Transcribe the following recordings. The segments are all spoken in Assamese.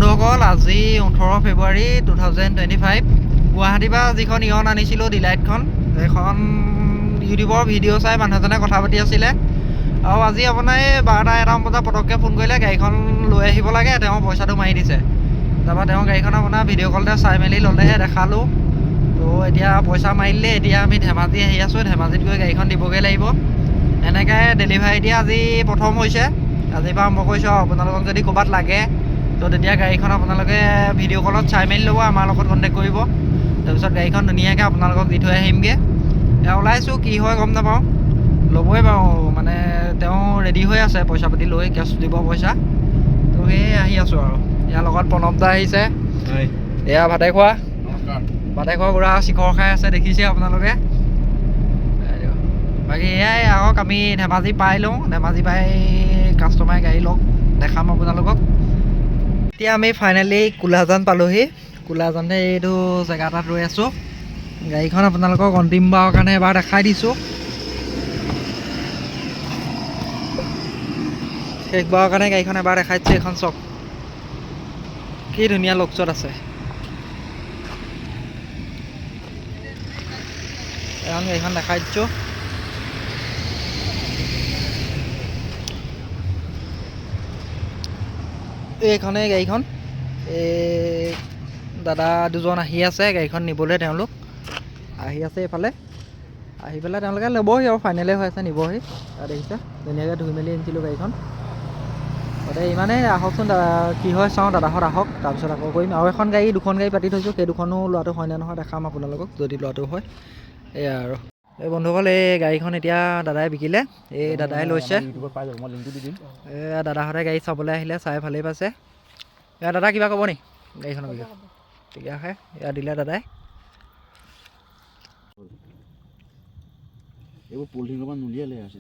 বন্ধুসকল আজি 18 ফেব্ৰুৱাৰী 2025 গুৱাহাটীৰ পৰা যিখন ইয়ন আনিছিলোঁ ডিলাইটখন এখন ইউটিউবৰ ভিডিঅ' চাই মানুহজনে কথা পাতি আছিলে আৰু আজি আপোনাৰ এই 12:01 বজাত পটককৈ ফোন কৰিলে গাড়ীখন লৈ আহিব লাগে তেওঁ পইচাটো মাৰি দিছে তাৰপৰা তেওঁ গাড়ীখন আপোনাৰ ভিডিঅ' কলতে চাই মেলি ল'লেহে দেখালোঁ তো এতিয়া পইচা মাৰিলে এতিয়া আমি ধেমাজি আহি আছোঁ ধেমাজিত গৈ গাড়ীখন দিবগৈ লাগিব এনেকৈ ডেলিভাৰী দিয়া আজি প্ৰথম হৈছে আজিৰ পৰা আৰম্ভ কৰিছোঁ আৰু আপোনালোকক যদি ক'ৰবাত লাগে তো তেতিয়া গাড়ীখন আপোনালোকে ভিডিঅ' কলত চাই মেলি ল'ব আমাৰ লগত কণ্টেক্ট কৰিব তাৰপিছত গাড়ীখন ধুনীয়াকৈ আপোনালোকক দি থৈ আহিমগৈ এতিয়া ওলাইছোঁ কি হয় গম নাপাওঁ ল'বই বাৰু মানে তেওঁ ৰেডি হৈ আছে পইচা পাতি লৈ কেছ দিব পইচা তো সেই আহি আছোঁ আৰু ইয়াৰ লগত প্ৰণৱ দা আহিছে এয়া ভাতে খোৱা পুৰা শিখৰ খাই আছে দেখিছে আপোনালোকে বাকী এয়াই আহক আমি ধেমাজি পাই লওঁ ধেমাজি পাই কাষ্টমাৰে গাড়ী লওক দেখাম আপোনালোকক এতিয়া আমি ফাইনেলি কোলাজান পালোঁহি কোলাজানতে এইটো জেগা এটাত ৰৈ আছোঁ গাড়ীখন আপোনালোকক অন্তিমবাৰৰ কাৰণে এবাৰ দেখাই দিছোঁ শেষবাৰৰ কাৰণে গাড়ীখন এবাৰ দেখাই দিছোঁ এইখন চক কি ধুনীয়া লুকচত আছে এখন গাড়ীখন দেখাই দিছোঁ এইখনেই গাড়ীখন এই দাদা দুজন আহি আছে গাড়ীখন নিবলৈ তেওঁলোক আহি আছে এইফালে আহি পেলাই তেওঁলোকে ল'বহি আৰু ফাইনেলে হৈ আছে নিবহি দেখিছে ধুনীয়াকৈ ধুই মেলি আনিছিলোঁ গাড়ীখন গতিকে ইমানেই আহকচোন দাদা কি হয় চাওঁ দাদাহঁত আহক তাৰপিছত আকৌ কৰিম আৰু এখন গাড়ী দুখন গাড়ী পাতি থৈছোঁ সেই দুখনো লোৱাটো হয়নে নহয় দেখাম আপোনালোকক যদি লোৱাটো হয় এয়া আৰু এই বন্ধুসকল এই গাড়ীখন এতিয়া দাদাই বিকিলে এই দাদাই লৈছে এয়া দাদাহঁতে গাড়ী চাবলৈ আহিলে চাই ভালেই পাইছে এয়া দাদা কিবা ক'ব নি গাড়ীখনৰ বিষয়ে ঠিকে আছে এয়া দিলে দাদাই এইবোৰ পলিথিনৰ পৰা নুলিয়ালে আছে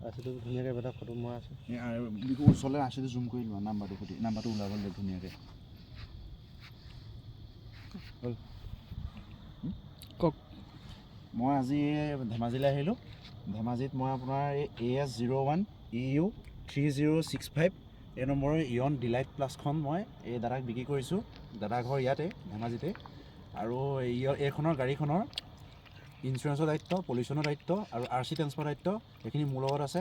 আছেতো ধুনীয়াকৈ এটা ফটো মৰা আছে ওচৰলৈ আছে জুম কৰি লোৱা নাম্বাৰটো ওলাব লাগে ধুনীয়াকৈ কওক মই আজি ধেমাজিলৈ আহিলোঁ ধেমাজিত মই আপোনাৰ এই AS01 EU 3065 এই নম্বৰৰ ইয়ন ডিলাইট প্লাছখন মই এই দাদাক বিক্ৰী কৰিছোঁ দাদা ঘৰ ইয়াতে ধেমাজিতে আৰু এইখনৰ গাড়ীখনৰ ইঞ্চুৰেঞ্চৰ দায়িত্ব পলিউশ্যনৰ দায়িত্ব আৰু RC ট্ৰেন্সফাৰ দায়িত্ব এইখিনি মোৰ লগত আছে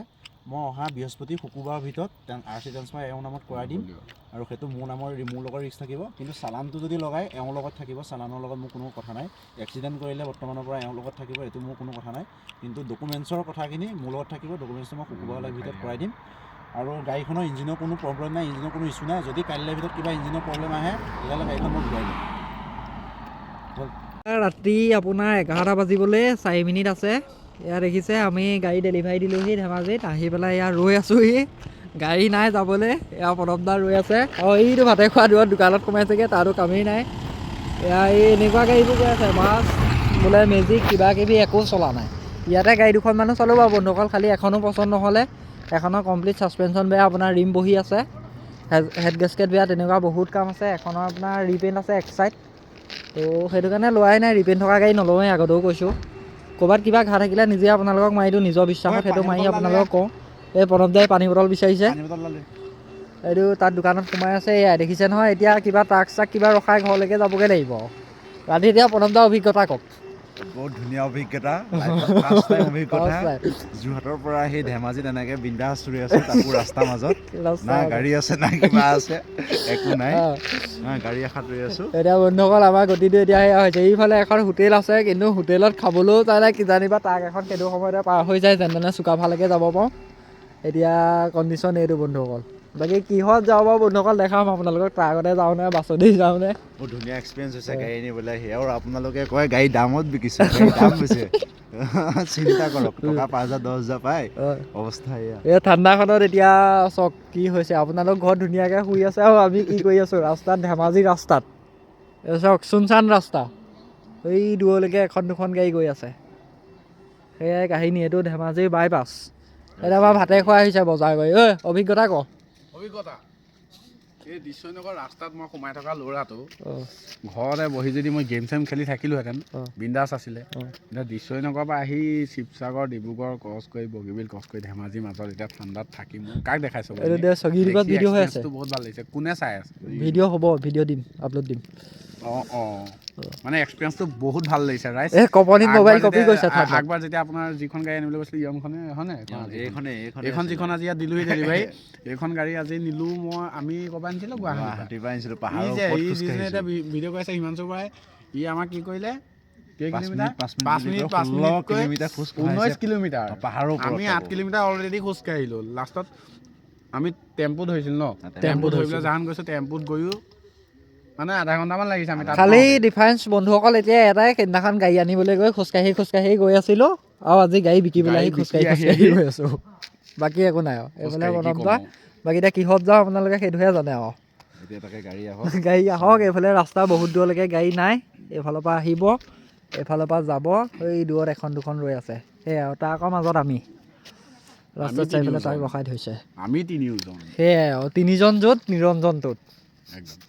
মই অহা বৃহস্পতি শুকুৰবাৰৰ ভিতৰত RC ট্ৰেন্সফাৰ এওঁৰ নামত কৰাই দিম আৰু সেইটো মোৰ লগত ৰিস্ক থাকিব কিন্তু চালানটো যদি লগাই এওঁৰ লগত থাকিব চালানৰ লগত মোৰ কোনো কথা নাই এক্সিডেণ্ট কৰিলে বৰ্তমানৰ পৰা এওঁৰ লগত থাকিব এইটো মোৰ কোনো কথা নাই কিন্তু ডকুমেণ্টছৰ কথাখিনি মোৰ লগত থাকিব ডকুমেণ্টছটো মই শুকুৰবাৰৰ ভিতৰত কৰাই দিম আৰু গাড়ীখনৰ ইঞ্জিনৰ কোনো প্ৰব্লেম নাই ইঞ্জিনৰ কোনো ইছ্যু নাই যদি কাইলৈৰ ভিতৰত কিবা ইঞ্জিনৰ প্ৰব্লেম আহে তেতিয়াহ'লে গাড়ীখন মই ঘূৰাই দিম ৰাতি আপোনাৰ 11টা বাজিবলৈ 4 মিনিট আছে এয়া দেখিছে আমি গাড়ী ডেলিভাৰী দিলোঁহি ধেমাজিত আহি পেলাই ইয়াত ৰৈ আছোঁহি গাড়ী নাই যাবলৈ এয়া প্ৰণৱদা ৰৈ আছে আৰু এইটো ভাতে খোৱা দূৰত দোকানত সোমাইছেগৈ তাতো কামেই নাই এয়া এই এনেকুৱা গাড়ীবোৰ গৈ আছে বাছ বোলে মেজিক কিবা কিবি একো চলা নাই ইয়াতে গাড়ী দুখন মানুহ চলোঁ বাৰু বন্ধুসকল খালি এখনো পচন্দ নহ'লে এখনৰ কমপ্লিট ছাছপেনশ্যন বেয়া আপোনাৰ ৰিম বহি আছে হেড গেছকেট বেয়া তেনেকুৱা বহুত কাম আছে এখনৰ আপোনাৰ ৰিপেইণ্ট আছে এক চাইড তো সেইটো কাৰণে লোৱাই নাই ৰিপেইণ্ট থকা গাড়ী নলওঁৱেই আগতেও কৈছোঁ ক'ৰবাত কিবা ঘা থাকিলে নিজে আপোনালোকক মাৰি দিওঁ নিজৰ বিশ্বাসত সেইটো মাৰি আপোনালোকক কওঁ এই প্ৰণৱদাই পানী বটল বিচাৰিছে এইটো তাত দোকানত সোমাই আছে এয়াই দেখিছে নহয় এতিয়া কিবা ট্ৰাক চাক কিবা ৰখাই ঘৰলৈকে যাবগৈ লাগিব ৰাতি এতিয়া প্ৰণৱদাৰ অভিজ্ঞতা কওক বহুত ধুনীয়া অভিজ্ঞতা যোৰহাটৰ পৰা সেই ধেমাজিত এনেকৈ বিন্দাছ চুৰি আছোঁ তাকো ৰাস্তাৰ মাজত না গাড়ী আছে না কিবা আছে একো নাই গাড়ী এখাত ৰৈ আছোঁ এতিয়া বন্ধুসকল আমাৰ গতিটো এতিয়া সেয়া হৈছে এইফালে এখন হোটেল আছে কিন্তু হোটেলত খাবলৈও তাই কিজানিবা ট্ৰাক এখন সেইটো সময়তে পাৰ হৈ যায় যেনে তেনে চুকাফালৈকে যাব পাৰোঁ এতিয়া কণ্ডিশ্যন এইটো বন্ধুসকল বাকী কিহত যাওঁ বাৰু বন্ধুসকল দেখাম আপোনালোকক ট্ৰাকতে যাওঁনে বাছতে যাওঁনে বহুত ধুনীয়া এক্সপিৰিয়েঞ্চ হৈছে গাড়ী নিবলৈ সেয়াও আপোনালোকে কয় গাড়ী দামত বিকিছোঁ গাড়ী দাম হৈছে চিন্তা কৰক টকা 5,000 10,000 পায় অৱস্থা এয়া এই ঠাণ্ডাখনত এতিয়া চক কি হৈছে আপোনালোক ঘৰত ধুনীয়াকৈ শুই আছে আৰু আমি কি কৰি আছোঁ ৰাস্তাত ধেমাজি ৰাস্তাত এই চাওক চুনচান ৰাস্তা এই দূৰলৈকে এখন দুখন গাড়ী গৈ আছে সেয়াই কাহিনী এইটো ধেমাজিৰ বাইপাছ এতিয়া আমাৰ ভাতে খোৱা আহিছে বজাৰ কৰি ঐ অভিজ্ঞতা ক অভিজ্ঞতা এই দৃশ্যনগৰ ৰাস্তাত মই সোমাই থকা ল'ৰাটো অঁ ঘৰতে বহি যদি মই গেম চেম খেলি থাকিলোহেঁতেন অঁ বিন্দাছ আছিলে অঁ এতিয়া দৃশ্যনগৰৰ পৰা আহি শিৱসাগৰ ডিব্ৰুগড় ক্ৰছ কৰি বগীবিল ক্ৰছ কৰি ধেমাজিৰ মাজত এতিয়া ঠাণ্ডাত থাকি মই কাক দেখাইছোঁ এইটো দে ছগিৰিবাত ভিডিঅ' হৈ আছে বহুত ভাল লাগিছে কোনে চাই আছে ভিডিঅ' হ'ব ভিডিঅ' দিম আপলোড দিম অঁ অঁ মানে এক্সপিৰিয়েঞ্চটো বহুত ভাল লাগিছে ৰাইজ এই কপনিত মোবাইল কপি কৰিছে ঠাণ্ডাত আগবাৰ যেতিয়া আপোনাৰ যিখন গাড়ী আনিবলৈ গৈছিলে ইয়নখনে হয়নে এইখন যিখন আজি ইয়াত দিলোহি ডেলিভাৰী এইখন গাড়ী আজি নিলোঁ আমি ক'ৰপৰা আনিছিলোঁ গুৱাহাটীৰ পৰা আনিছিলোঁ ই যে এই যিজনে এতিয়া ভিডিঅ' কৰিছে হিমাংশু বৰাই ই আমাক কি কৰিলে কেই কিলোমিটাৰ 5 মিনিট 19 কিলোমিটাৰ পাহাৰৰ ওপৰত আমি 8 কিলোমিটাৰ অলৰেডি খোজকাঢ়িলোঁ লাষ্টত আমি টেম্পু ধৰিছিলোঁ ন টেম্পু টেম্পু ধৰি ধৰিছিলোঁ। পেলাই জাহান গৈছোঁ টেম্পুত গৈও মানে আধা ঘণ্টামান লাগিছে আমি তাত খালি ডিফাৰেঞ্চ বন্ধুসকল এতিয়া এটাই সেইদিনাখন গাড়ী আনিবলৈ গৈ খোজকাঢ়ি গৈ আছিলোঁ আৰু আজি গাড়ী বিকিবলৈ আহি খোজকাঢ়ি গৈ আছোঁ বাকী একো নাই আৰু এইফালে খোজকাঢ়ি কি বনাম ক'ম বাকী এতিয়া কিহত যাওঁ আপোনালোকে সেইটোহে জানে আৰু এতিয়া তাকে গাড়ী আহক গাড়ী আহক এইফালে ৰাস্তা বহুত দূৰলৈকে গাড়ী নাই এইফালৰ পৰা আহিব এইফালৰ পৰা যাব এই দূৰত এখন দুখন ৰৈ আছে সেয়াই আৰু তাৰ আকৌ মাজত আমি ৰাস্তাত চাই পেলাই তাক ৰখাই থৈছে আমি তিনিওজন সেয়াই আৰু তিনিজন য'ত নিৰঞ্জন ত'ত একদম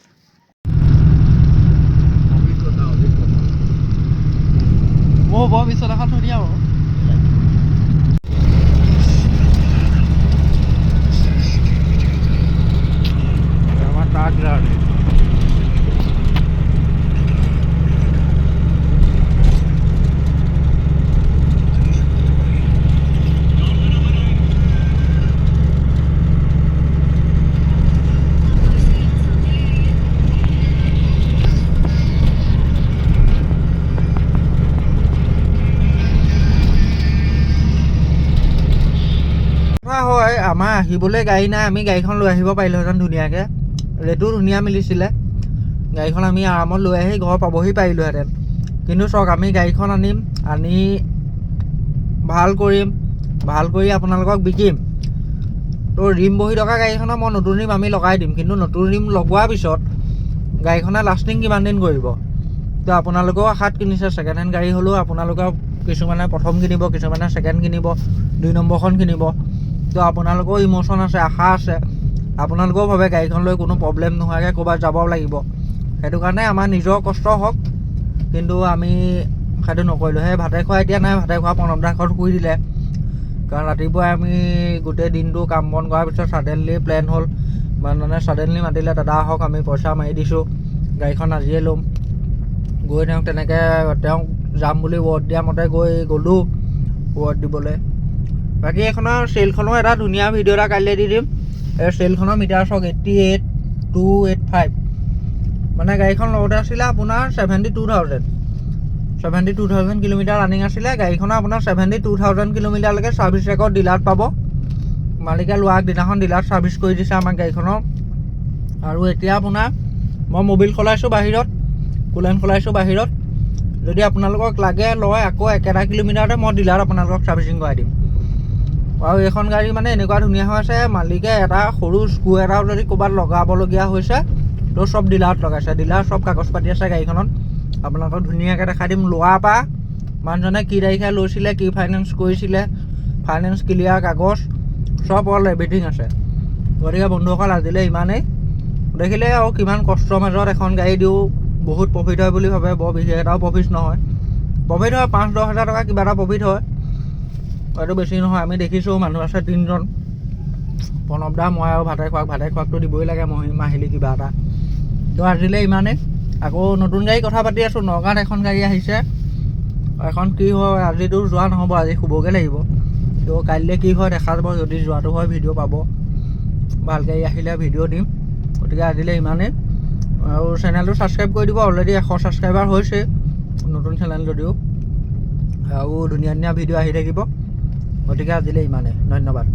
মোৰ বৰ বিচনাখন ধুনীয়া বাৰু আমাৰ তাক কাৰণে হয় আমাৰ আহিবলৈ গাড়ী নাই আমি গাড়ীখন লৈ আহিব পাৰিলোহেঁতেন ধুনীয়াকৈ ৰেটো ধুনীয়া মিলিছিলে গাড়ীখন আমি আৰামত লৈ আহি ঘৰ পাবহি পাৰিলোহেঁতেন কিন্তু চাওক আমি গাড়ীখন আনি ভাল কৰি আপোনালোকক বিকিম তো ৰিম বহি থকা গাড়ীখনৰ মই নতুন ৰিম আমি লগাই দিম কিন্তু নতুন ৰিম লগোৱাৰ পিছত গাড়ীখনে লাষ্টিং কিমান দিন কৰিব তো আপোনালোকেও আশাত কিনিছে ছেকেণ্ড হেণ্ড গাড়ী হ'লেও আপোনালোকৰ কিছুমানে প্ৰথম কিনিব কিছুমানে ছেকেণ্ড কিনিব 2 নম্বৰখন কিনিব তো আপোনালোকেও ইম'শ্যন আছে আশা আছে আপোনালোকেও ভাবে গাড়ীখন লৈ কোনো প্ৰব্লেম নোহোৱাকৈ ক'ৰবাত যাব লাগিব সেইটো কাৰণে আমাৰ নিজৰ কষ্ট হওক কিন্তু আমি সেইটো নকৰিলোঁ সেই ভাতে খোৱা এতিয়া নাই ভাতে খোৱা প্ৰণৱ ঘৰত শুই দিলে কাৰণ ৰাতিপুৱাই আমি গোটেই দিনটো কাম বন কৰাৰ পিছত ছাডেনলি প্লেন হ'ল মানে ছাডেনলি মাতিলে দাদা আহক আমি পইচা মাৰি দিছোঁ গাড়ীখন আজিয়ে ল'ম গৈ তেনেকৈ তেওঁক যাম বুলি ৱৰ্ড দিয়া মতে গ'লোঁ ৱৰ্ড দিবলৈ বাকী এইখনৰ চেলখনো এটা ধুনীয়া ভিডিঅ' এটা কাইলৈ দি দিম এই চেলখনৰ মিটাৰ চাওক 88,285 মানে গাড়ীখন লগতে আছিলে আপোনাৰ 72,000 কিলোমিটাৰ ৰানিং আছিলে গাড়ীখনৰ আপোনাৰ 72,000 কিলোমিটাৰলৈকে ছাৰ্ভিচ ৰেকৰ্ড ডিলাৰত পাব মালিকে লোৱা আগদিনাখন ডিলাৰত ছাৰ্ভিচ কৰি দিছে আমাৰ গাড়ীখনৰ আৰু এতিয়া আপোনাৰ মই মবিল সলাইছোঁ বাহিৰত কুলেন সলাইছোঁ বাহিৰত যদি আপোনালোকক লাগে লয় আকৌ 1,000 কিলোমিটাৰতে মই ডিলাৰত আপোনালোকক ছাৰ্ভিচিং কৰাই দিম আৰু এইখন গাড়ী মানে এনেকুৱা ধুনীয়া হৈ আছে মালিকে এটা সৰু স্ক্ৰু এটাও যদি ক'ৰবাত লগাবলগীয়া হৈছে তো চব ডিলাৰত লগাইছে ডিলাৰ চব কাগজ পাতি আছে গাড়ীখনত আপোনালোকক ধুনীয়াকৈ দেখাই দিম লোৱাৰ পৰা মানুহজনে কি তাৰিখে লৈছিলে কি ফাইনেন্স কৰিছিলে ফাইনেন্স ক্লিয়াৰ কাগজ চব অল এভৰিথিং আছে গতিকে বন্ধুসকল আজিলৈ ইমানেই দেখিলে আৰু কিমান কষ্টৰ মাজত এখন গাড়ী দিওঁ বহুত প্ৰফিট হয় বুলি ভাবে বৰ বিশেষ এটাও প্ৰফিট নহয় প্ৰফিট হয় 5-10 হাজাৰ টকা কিবা এটা প্ৰফিট হয় হয়তো বেছি নহয় আমি দেখিছোঁ মানুহ আছে 3জন প্ৰণৱ দা মই আৰু ভাতে খোৱাকটো দিবই লাগে মাহিলী কিবা এটা তো আজিলৈ ইমানেই আকৌ নতুন গাড়ী কথা পাতি আছোঁ নগাঁৱত এখন গাড়ী আহিছে এখন কি হয় আজিতো যোৱা নহ'ব আজি শুবগৈ লাগিব তো কাইলৈ কি হয় দেখা যাব যদি যোৱাটো হয় ভিডিঅ' পাব ভাল গাড়ী আহিলে ভিডিঅ' দিম গতিকে আজিলৈ ইমানেই আৰু চেনেলটো ছাবস্ক্ৰাইব কৰি দিব অলৰেডি 100 ছাবস্ক্ৰাইবাৰ হৈছে নতুন চেনেল যদিও আৰু ধুনীয়া ভিডিঅ' আহি থাকিব গতিকে আজিলৈ ইমানেই ধন্যবাদ